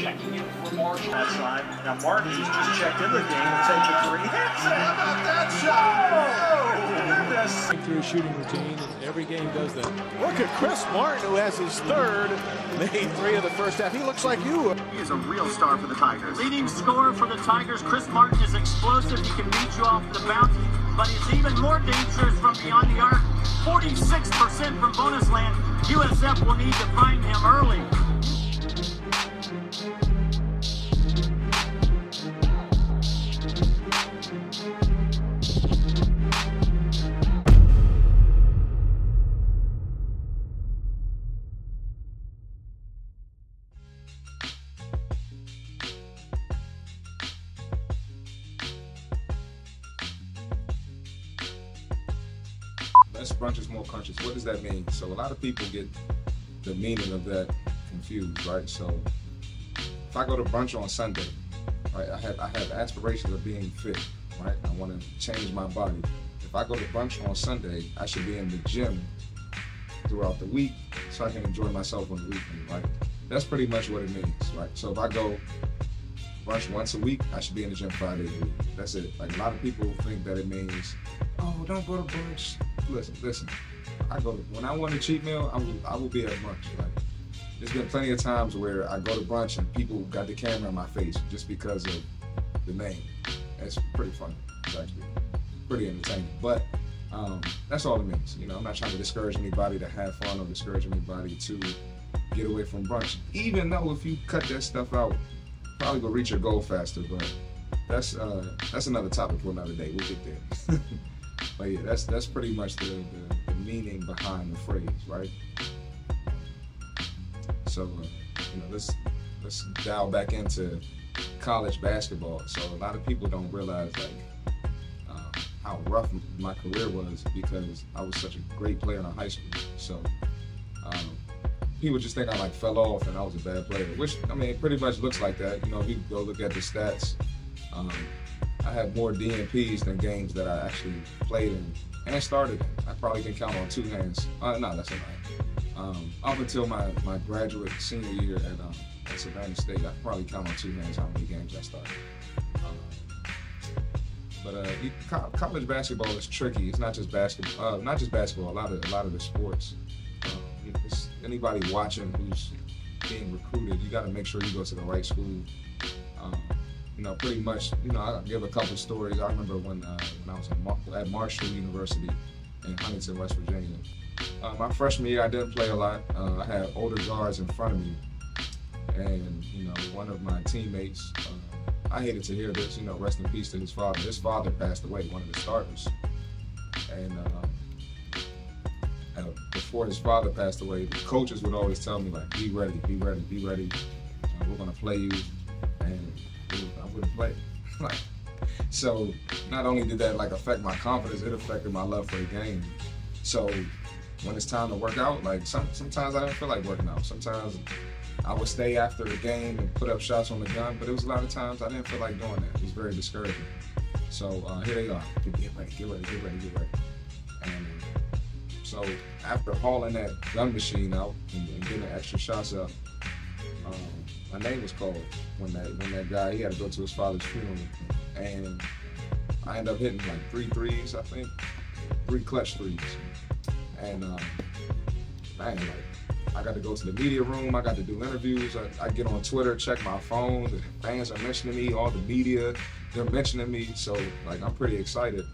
checking in for Marshall. That side. Now Martin's just checked in the game and taken the three. Hits it! How about that shot? Oh, through his shooting routine, and every game does that. Look at Chris Martin, who has his third, made three of the first half. He looks like you. He is a real star for the Tigers. Leading scorer for the Tigers, Chris Martin is explosive. He can beat you off the bounce, but he's even more dangerous from beyond the arc. 46% from bonus land. USF will need to find him early. Less brunches, more crunches. What does that mean? So a lot of people get the meaning of that confused, right? So if I go to brunch on Sunday, right, I have aspirations of being fit, right? I want to change my body. If I go to brunch on Sunday, I should be in the gym throughout the week so I can enjoy myself on the weekend, right? That's pretty much what it means, right? So if I go brunch once a week, I should be in the gym 5 days a week. That's it. Like, a lot of people think that it means, oh, don't go to brunch. Listen. When I want a cheat meal, I will be at brunch. Like, there's been plenty of times where I go to brunch and people got the camera in my face just because of the name. It's pretty funny. It's actually pretty entertaining. But that's all it means. You know, I'm not trying to discourage anybody to have fun or discourage anybody to get away from brunch. Even though if you cut that stuff out, probably will reach your goal faster. But that's another topic for another day. We'll get there. But yeah, that's pretty much the meaning behind the phrase, right? So you know, let's dial back into college basketball. So a lot of people don't realize like how rough my career was because I was such a great player in high school. So people just think I like fell off and I was a bad player, which I mean it pretty much looks like that. You know, if you go look at the stats. I had more DNPs than games that I actually played in and started in. I probably can count on two hands. No, that's a lie. Up until my graduate senior year at Savannah State, I probably count on two hands how many games I started. College basketball is tricky. It's not just basketball. A lot of the sports. Anybody watching who's being recruited, you got to make sure you go to the right school. You know, pretty much, you know, I'll give a couple stories. I remember when I was at Marshall University in Huntington, West Virginia. My freshman year, I didn't play a lot. I had older guards in front of me. And, you know, one of my teammates, I hated to hear this, you know, rest in peace to his father. His father passed away, one of the starters. And before his father passed away, the coaches would always tell me, like, be ready, be ready, be ready. We're going to play you. And I wouldn't play. Like, so not only did that like affect my confidence, it affected my love for the game. So when it's time to work out, like sometimes I didn't feel like working out. Sometimes I would stay after the game and put up shots on the gun, but it was a lot of times I didn't feel like doing that. It was very discouraging. So here they are. Get ready. And so after hauling that gun machine out and getting extra shots up, my name was called when that guy, he had to go to his father's funeral, and I ended up hitting like 3 threes, I think, 3 clutch threes, and man, like I got to go to the media room, I got to do interviews, I get on Twitter, check my phone, the fans are mentioning me, all the media, they're mentioning me, so like I'm pretty excited,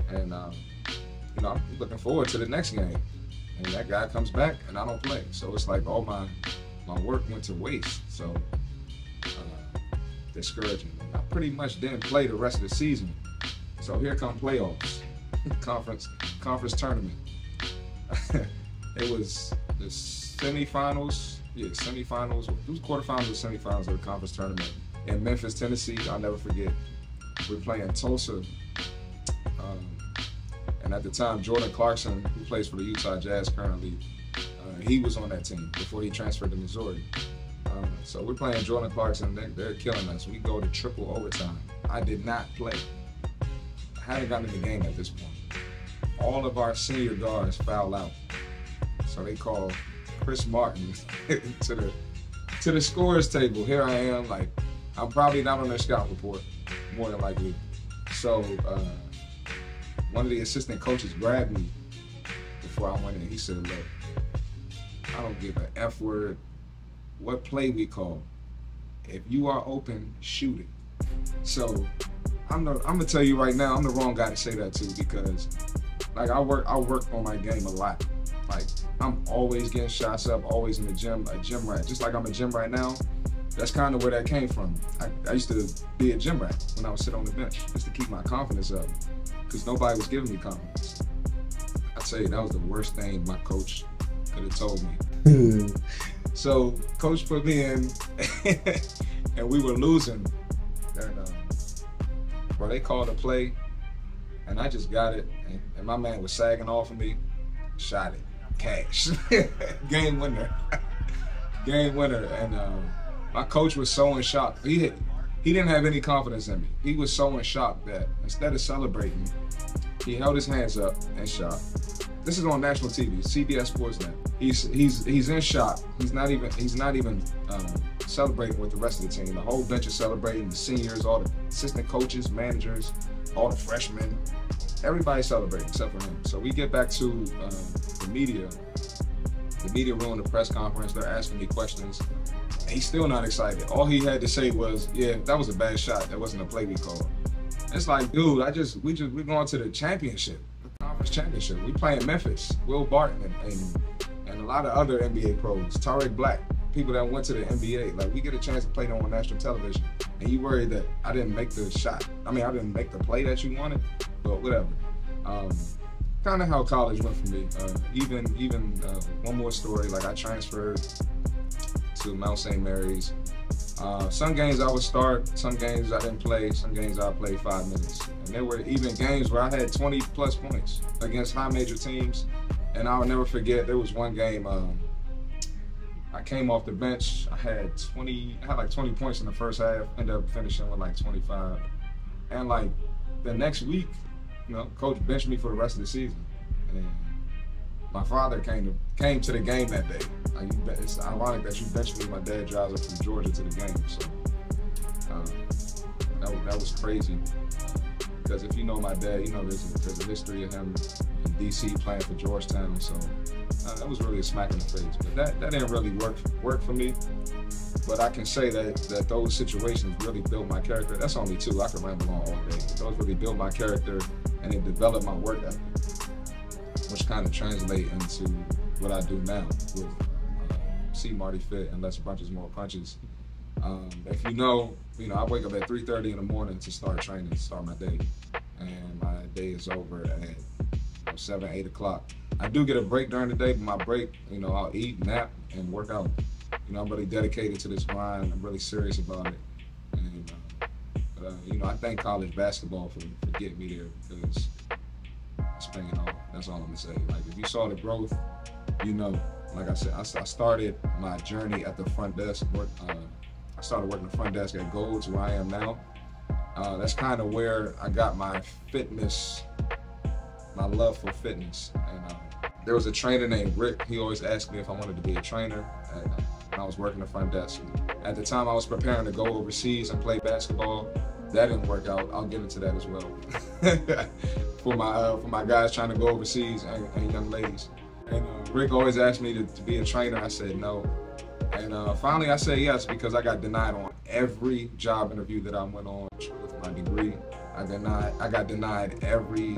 and you know, I'm looking forward to the next game, and that guy comes back and I don't play, so it's like all my work went to waste, so discouraging. I pretty much didn't play the rest of the season. So here come playoffs, conference tournament. It was the semifinals, semifinals, it was quarterfinals or semifinals of the conference tournament in Memphis, Tennessee. I'll never forget. We're playing Tulsa, and at the time, Jordan Clarkson, who plays for the Utah Jazz currently, he was on that team before he transferred to Missouri. So we're playing Jordan Clarkson, they're killing us. We go to triple overtime. I did not play. I haven't gotten in the game at this point. All of our senior guards foul out. So they call Chris Martin to to the scores table. Here I am, like, I'm probably not on their scout report, more than likely. So one of the assistant coaches grabbed me before I went in. He said, look, I don't give an F word what play we call. If you are open, shoot it. So I'm gonna tell you right now, I'm the wrong guy to say that to, because like I work on my game a lot. Like I'm always getting shots up, always in the gym, a gym rat. Just like I'm a gym right now, that's kind of where that came from. I used to be a gym rat when I would sit on the bench, just to keep my confidence up, because nobody was giving me confidence. I tell you, that was the worst thing my coach could have told me. So coach put me in, and we were losing. And well, they called a play, and I just got it, and my man was sagging off of me, shot it, cash, game winner, game winner. And my coach was so in shock. He didn't have any confidence in me. He was so in shock that instead of celebrating, he held his hands up and shot. This is on national TV, CBS Sports Net. He's in shock. He's not even celebrating with the rest of the team. The whole bench is celebrating. The seniors, all the assistant coaches, managers, all the freshmen. Everybody's celebrating except for him. So we get back to the media room, the press conference. They're asking me questions. And he's still not excited. All he had to say was, "Yeah, that was a bad shot. That wasn't a play we called." It's like, dude, we're going to the championship. Championship. We playing Memphis, Will Barton, and a lot of other NBA pros, Tariq Black, people that went to the NBA. Like, we get a chance to play them on national television, and you worried that I didn't make the shot. I mean, I didn't make the play that you wanted, but whatever. Kind of how college went for me. Even one more story. Like, I transferred to Mount St. Mary's. Some games I would start, some games I didn't play, some games I played 5 minutes. And there were even games where I had 20 plus points against high major teams. And I'll never forget, there was one game, I came off the bench, I had like 20 points in the first half, ended up finishing with like 25. And like the next week, you know, coach benched me for the rest of the season. And my father came to the game that day. Like, it's ironic that you benched me. My dad drives up from Georgia to the game, so that was crazy. Because if you know my dad, you know there's a history of him in DC playing for Georgetown. So that was really a smack in the face. But that didn't really work for me. But I can say that those situations really built my character. That's only two. I could ramble on all day. But those really built my character, and it developed my work ethic, which kind of translate into what I do now with See Marty Fit and Less Brunches, More Punches. If you know, I wake up at 3:30 in the morning to start training, to start my day. And my day is over at 7, 8 o'clock. I do get a break during the day, but my break, I'll eat, nap, and work out. I'm really dedicated to this grind. I'm really serious about it. And, I thank college basketball for getting me there, because it's paying off. That's all I'm gonna say. Like, if you saw the growth, like I said, I started my journey at the front desk. I started working the front desk at Gold's, where I am now. That's kind of where I got my fitness, my love for fitness. And there was a trainer named Rick. He always asked me if I wanted to be a trainer. And I was working the front desk. At the time, I was preparing to go overseas and play basketball. That didn't work out. I'll get into that as well. for my guys trying to go overseas and young ladies. And Rick always asked me to be a trainer. I said no. And finally I said yes, because I got denied on every job interview that I went on with my degree. I got denied every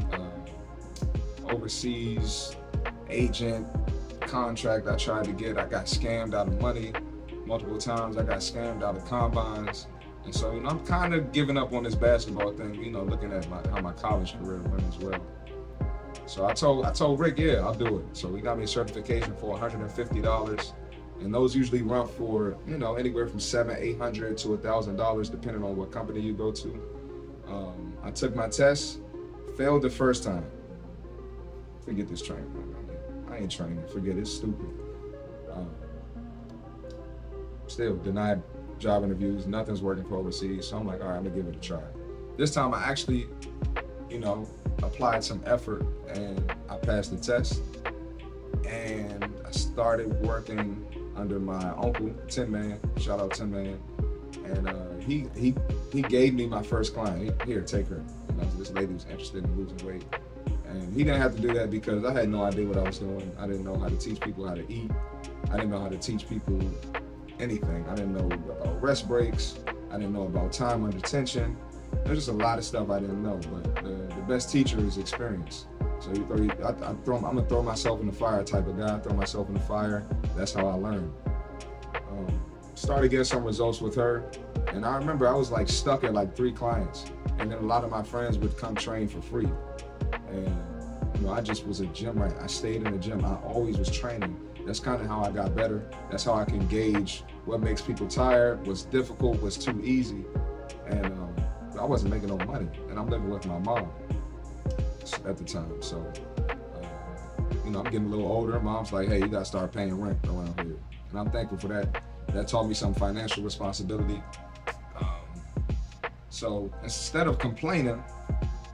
overseas agent contract I tried to get. I got scammed out of money multiple times. I got scammed out of combines. And so, I'm kind of giving up on this basketball thing, looking at how my college career went as well. So I told Rick, yeah, I'll do it. So he got me a certification for $150. And those usually run for, anywhere from $700, $800 to $1,000, depending on what company you go to. I took my test, failed the first time. Forget this training. I ain't training, forget it, it's stupid. Still denied job interviews, nothing's working for overseas, so I'm like, all right, I'm gonna give it a try. This time I actually, applied some effort, and I passed the test, and I started working under my uncle, Tin Man. Shout out Tin Man. And he gave me my first client. Here, take her. You know, this lady was interested in losing weight. And he didn't have to do that because I had no idea what I was doing. I didn't know how to teach people how to eat. I didn't know how to teach people anything. I didn't know about rest breaks. I didn't know about time under tension. There's just a lot of stuff I didn't know, but the best teacher is experience. So I'm gonna throw myself in the fire type of guy. I throw myself in the fire. That's how I learn. Started getting some results with her, and I remember I was like stuck at like 3 clients, and then a lot of my friends would come train for free. And you know, I just was a gym rat. I stayed in the gym. I always was training. That's kind of how I got better. That's how I can gauge what makes people tired, what's difficult, what's too easy. And I wasn't making no money, and I'm living with my mom at the time. So, you know, I'm getting a little older. Mom's like, hey, you gotta start paying rent around here. And I'm thankful for that. That taught me some financial responsibility. So instead of complaining,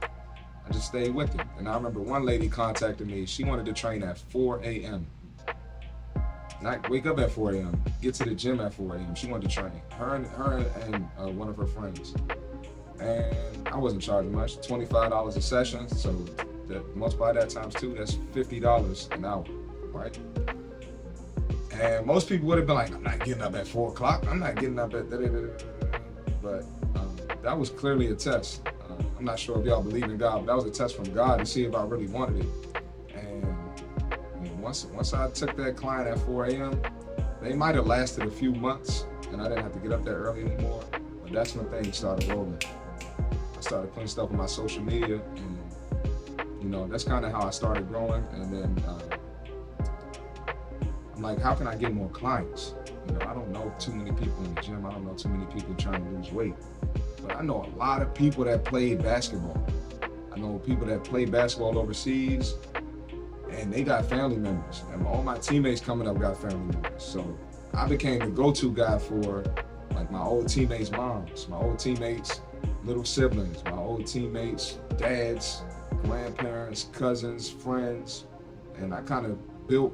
I just stayed with it. And I remember one lady contacted me. She wanted to train at 4 a.m. And I wake up at 4 a.m., get to the gym at 4 a.m. She wanted to train. Her and one of her friends. And I wasn't charging much, $25 a session. So multiply that times 2, that's $50 an hour, right? And most people would have been like, I'm not getting up at 4 o'clock. I'm not getting up at But that was clearly a test. I'm not sure if y'all believe in God, but that was a test from God to see if I really wanted it. And once I took that client at 4 a.m., they might have lasted a few months, and I didn't have to get up that early anymore. But that's when things started rolling. I started putting stuff on my social media, and you know, that's kind of how I started growing. And then I'm like, how can I get more clients? You know, I don't know too many people in the gym. I don't know too many people trying to lose weight. But I know a lot of people that play basketball. I know people that play basketball overseas, and they got family members. And all my teammates coming up got family members. So I became the go-to guy for like my old teammates' moms, my old teammates' little siblings, my old teammates' dads, grandparents, cousins, friends. And I kind of built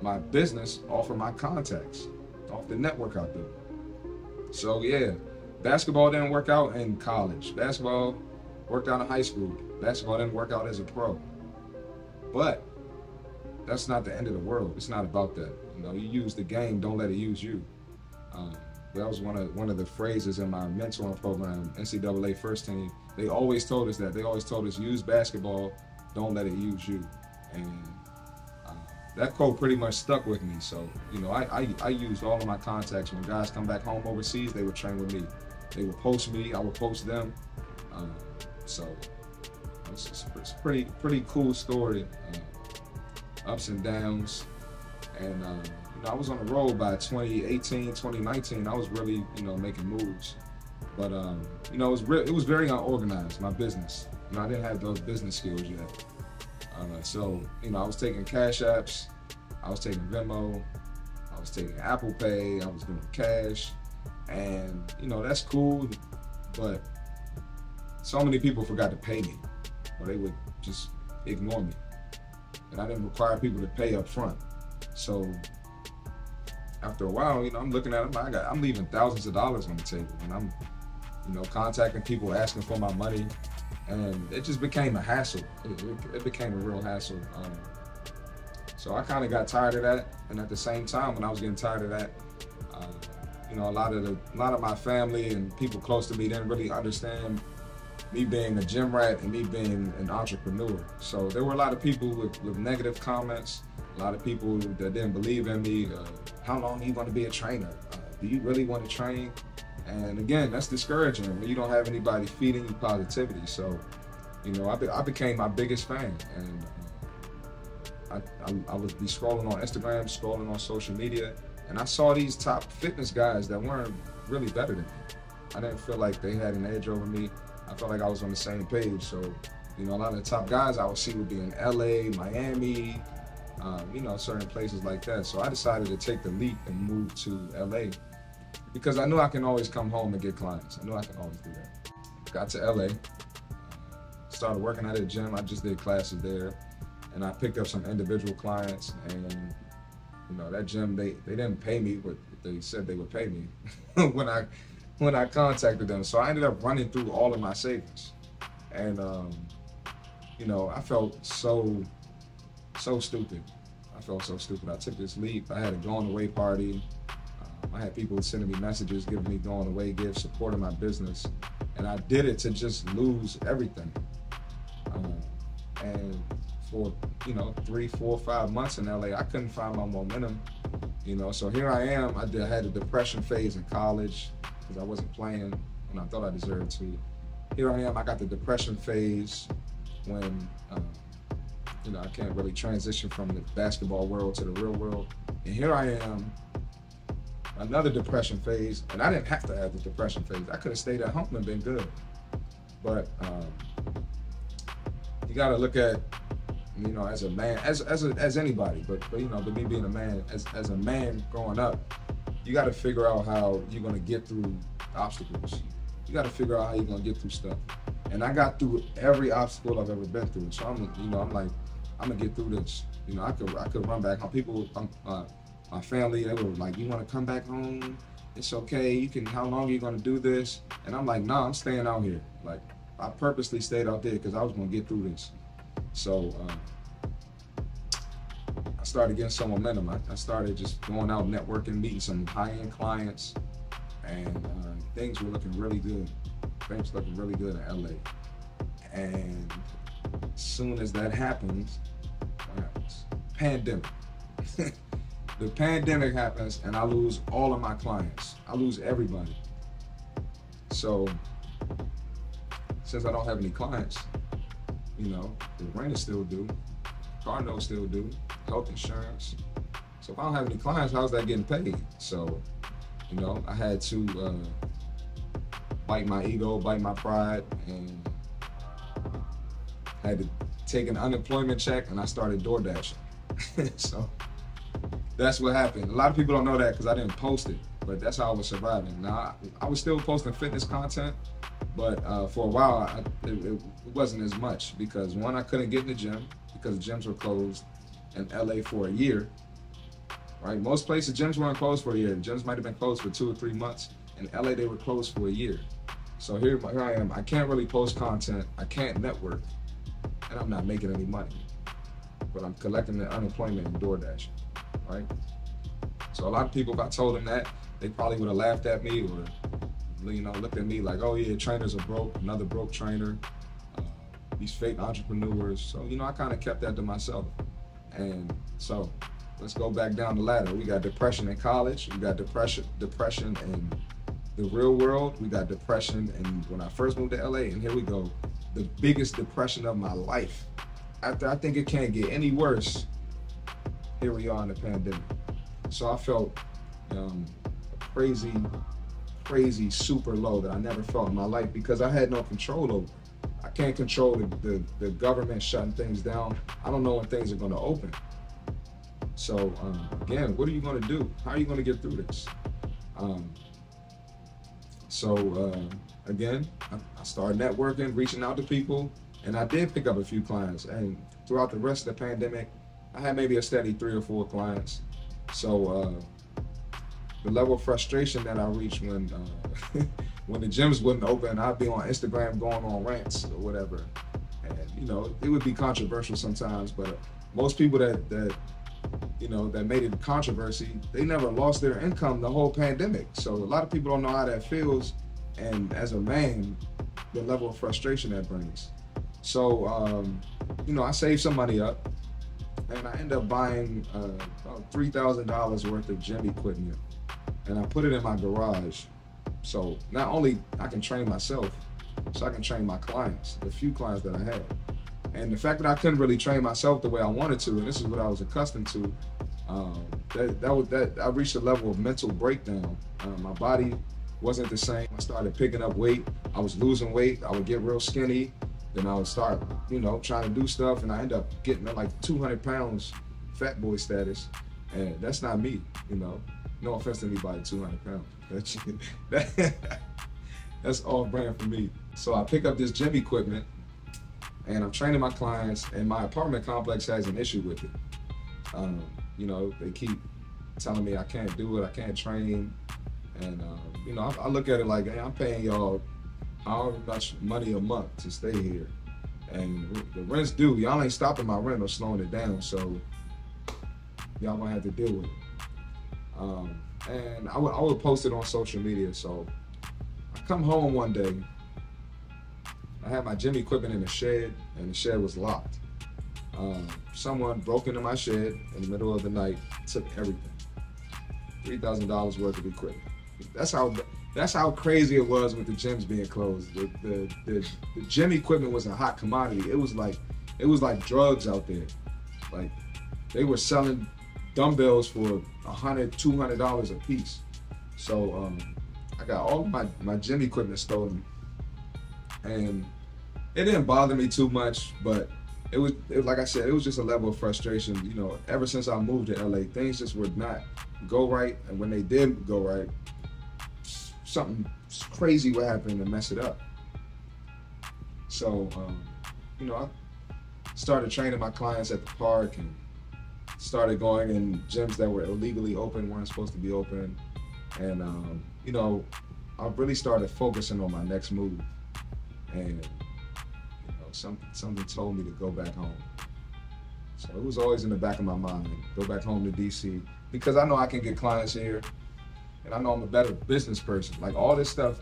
my business off of my contacts, off the network I built. So yeah, basketball didn't work out in college. Basketball worked out in high school. Basketball didn't work out as a pro. But that's not the end of the world. It's not about that. You know, you use the game, don't let it use you. That was one of the phrases in my mentoring program, NCAA First Team. They always told us that. They always told us, use basketball, don't let it use you. And that quote pretty much stuck with me. So, you know, I used all of my contacts. When guys come back home overseas, they would train with me. They would post me, I would post them. So it's a pretty cool story. Ups and downs. And you know, I was on the road by 2018, 2019. I was really, you know, making moves. But you know, it was very unorganized, my business. You know, I didn't have those business skills yet. So, you know, I was taking Cash Apps, I was taking Venmo, I was taking Apple Pay, I was doing cash, and, you know, that's cool, but so many people forgot to pay me, or they would just ignore me. And I didn't require people to pay up front. So after a while, you know, I'm looking at them, I'm leaving thousands of dollars on the table, and I'm, you know, contacting people asking for my money. And it just became a hassle. It became a real hassle. So I kind of got tired of that. And at the same time, when I was getting tired of that, you know, a lot of my family and people close to me didn't really understand me being a gym rat and me being an entrepreneur. So there were a lot of people with negative comments, a lot of people that didn't believe in me. How long do you want to be a trainer? Do you really want to train? And again, that's discouraging when you don't have anybody feeding you positivity. So, you know, I became my biggest fan, and I would be scrolling on Instagram, scrolling on social media, and I saw these top fitness guys that weren't really better than me. I didn't feel like they had an edge over me. I felt like I was on the same page. So, you know, a lot of the top guys I would see would be in LA, Miami, you know, certain places like that. So I decided to take the leap and move to LA. Because I knew I can always come home and get clients. I knew I can always do that. Got to LA, started working at a gym. I just did classes there, and I picked up some individual clients. And You know, that gym, they didn't pay me what they said they would pay me when I contacted them. So I ended up running through all of my savings. And, you know, I felt so stupid. I felt so stupid. I took this leap. I had a going away party. I had people sending me messages, giving me going away gifts, supporting my business. And I did it to just lose everything. And for, you know, 3, 4, 5 months in LA, I couldn't find my momentum, you know. So here I am. I had a depression phase in college because I wasn't playing when I thought I deserved to. Here I am. I got the depression phase when, you know, I can't really transition from the basketball world to the real world. And here I am, another depression phase, and I didn't have to have the depression phase. I could have stayed at home and been good. But you got to look at, you know, as a man, as anybody, but you know, but me being a man, as a man growing up, you got to figure out how you're gonna get through obstacles. You got to figure out how you're gonna get through stuff. And I got through every obstacle I've ever been through. So I'm like, I'm gonna get through this. You know, I could run back home. People, my family, they were like, you want to come back home? It's okay. You can. How long are you gonna do this? And I'm like, nah, I'm staying out here. Like, I purposely stayed out there because I was gonna get through this. So I started getting some momentum. I started just going out networking, meeting some high-end clients, and things were looking really good. Things were looking really good in LA. And as soon as that happens, what happens? Pandemic. The pandemic happens and I lose all of my clients. I lose everybody. So since I don't have any clients, you know, the rent is still due, car notes still due, health insurance. So if I don't have any clients, how's that getting paid? So, you know, I had to bite my ego, bite my pride, and had to take an unemployment check, and I started door dashing. So that's what happened. A lot of people don't know that because I didn't post it, but that's how I was surviving. Now, I was still posting fitness content, but for a while, it wasn't as much because, one, I couldn't get in the gym because the gyms were closed in LA for a year, right? Most places, gyms weren't closed for a year. Gyms might have been closed for 2 or 3 months. In LA, they were closed for a year. So here I am. I can't really post content. I can't network, and I'm not making any money. But I'm collecting the unemployment and door dashing, right? So a lot of people, if I told them that, they probably would have laughed at me or, you know, looked at me like, oh yeah, trainers are broke, another broke trainer, these fake entrepreneurs. So, you know, I kind of kept that to myself. And so let's go back down the ladder. We got depression in college. We got depression in the real world. We got depression and when I first moved to LA, and here we go, the biggest depression of my life. After I think it can't get any worse, here we are in the pandemic. So I felt crazy, super low that I never felt in my life because I had no control over it. I can't control the government shutting things down. I don't know when things are going to open. So again, what are you going to do? How are you going to get through this? Again, I started networking, reaching out to people, and I did pick up a few clients. And throughout the rest of the pandemic, I had maybe a steady 3 or 4 clients. So the level of frustration that I reached when when the gyms wouldn't open, I'd be on Instagram going on rants or whatever. And, you know, it would be controversial sometimes, but most people that you know, that made it controversy, they never lost their income the whole pandemic. So a lot of people don't know how that feels. And as a man, the level of frustration that brings. So, you know, I saved some money up and I ended up buying about $3,000 worth of gym equipment. And I put it in my garage. So not only I can train myself, so I can train my clients, the few clients that I had. And the fact that I couldn't really train myself the way I wanted to, and this is what I was accustomed to, I reached a level of mental breakdown. My body wasn't the same. I started picking up weight. I was losing weight. I would get real skinny. Then I would start, you know, trying to do stuff, and I end up getting like 200 pounds, fat boy status. And that's not me, you know. No offense to anybody, 200 pounds. That's all brand for me. So I pick up this gym equipment, and I'm training my clients, and my apartment complex has an issue with it. You know, they keep telling me I can't do it, I can't train. And you know, I look at it like, hey, I'm paying y'all however much money a month to stay here. And the rent's due. Y'all ain't stopping my rent or slowing it down, so y'all gonna have to deal with it. And I would post it on social media. So I come home one day, I had my gym equipment in the shed, and the shed was locked. Someone broke into my shed in the middle of the night, took everything. $3,000 worth of equipment. That's how crazy it was with the gyms being closed. The gym equipment was a hot commodity. It was like drugs out there. Like, they were selling dumbbells for $100, $200 a piece. So I got all of my gym equipment stolen, and it didn't bother me too much, but it was like I said, it was just a level of frustration. You know, ever since I moved to LA, things just would not go right, and when they did go right, something crazy would happen to mess it up. So, you know, I started training my clients at the park and started going in gyms that were illegally open, weren't supposed to be open. And, you know, I really started focusing on my next move. And, you know, something told me to go back home. So it was always in the back of my mind, go back home to DC, because I know I can get clients here, and I know I'm a better business person. Like, all this stuff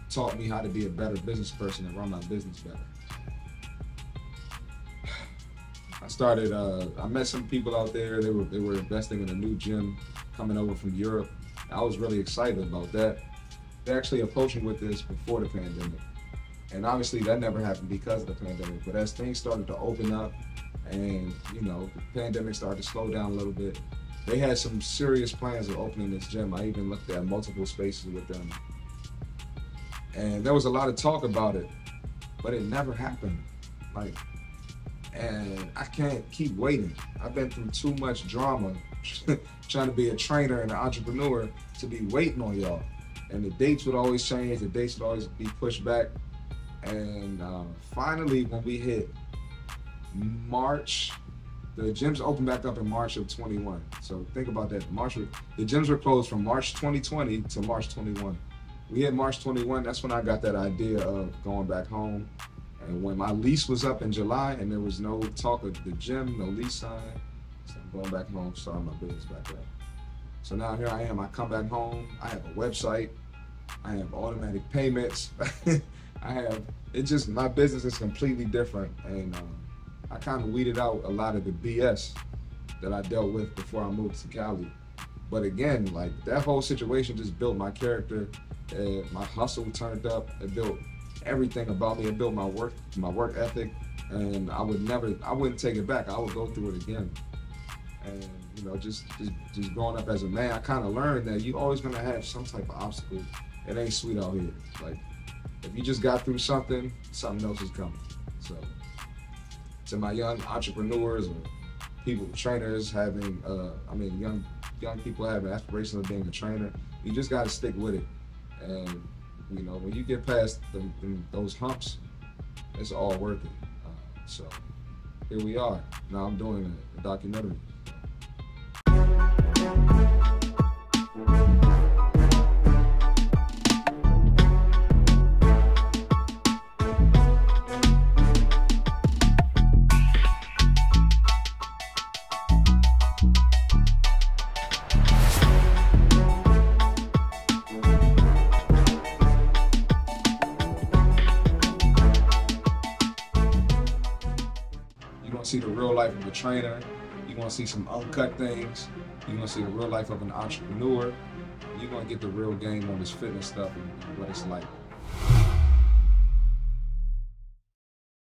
taught me how to be a better business person and run my business better. I met some people out there. They were investing in a new gym coming over from Europe. I was really excited about that. They actually approached me with this before the pandemic. And obviously that never happened because of the pandemic. But as things started to open up and, you know, the pandemic started to slow down a little bit, they had some serious plans of opening this gym. I even looked at multiple spaces with them. And there was a lot of talk about it, but it never happened. Like, and I can't keep waiting. I've been through too much drama trying to be a trainer and an entrepreneur to be waiting on y'all. And the dates would always change, the dates would always be pushed back. And finally, when we hit March, the gyms opened back up in March of 21. So think about that. The gyms were closed from March 2020 to March 21. We hit March 21, that's when I got that idea of going back home. And when my lease was up in July and there was no talk of the gym, no lease sign, so I'm going back home, starting my business back up. So now here I am, I come back home, I have a website, I have automatic payments, my business is completely different. And I kind of weeded out a lot of the BS that I dealt with before I moved to Cali. But again, like, that whole situation just built my character, my hustle turned up, it built everything about me. It built my work ethic, and I wouldn't take it back. I would go through it again. And, you know, just growing up as a man, I kind of learned that you always gonna have some type of obstacle. It ain't sweet out here. Like, if you just got through something else is coming. So, to my young entrepreneurs or people, trainers having, young people having aspirations of being a trainer, you just gotta stick with it. And, you know, when you get past those humps, it's all worth it. So here we are. Now I'm doing a documentary. See the real life of a trainer. You're gonna see some uncut things. You're gonna see the real life of an entrepreneur. You're gonna get the real game on this fitness stuff and what it's like.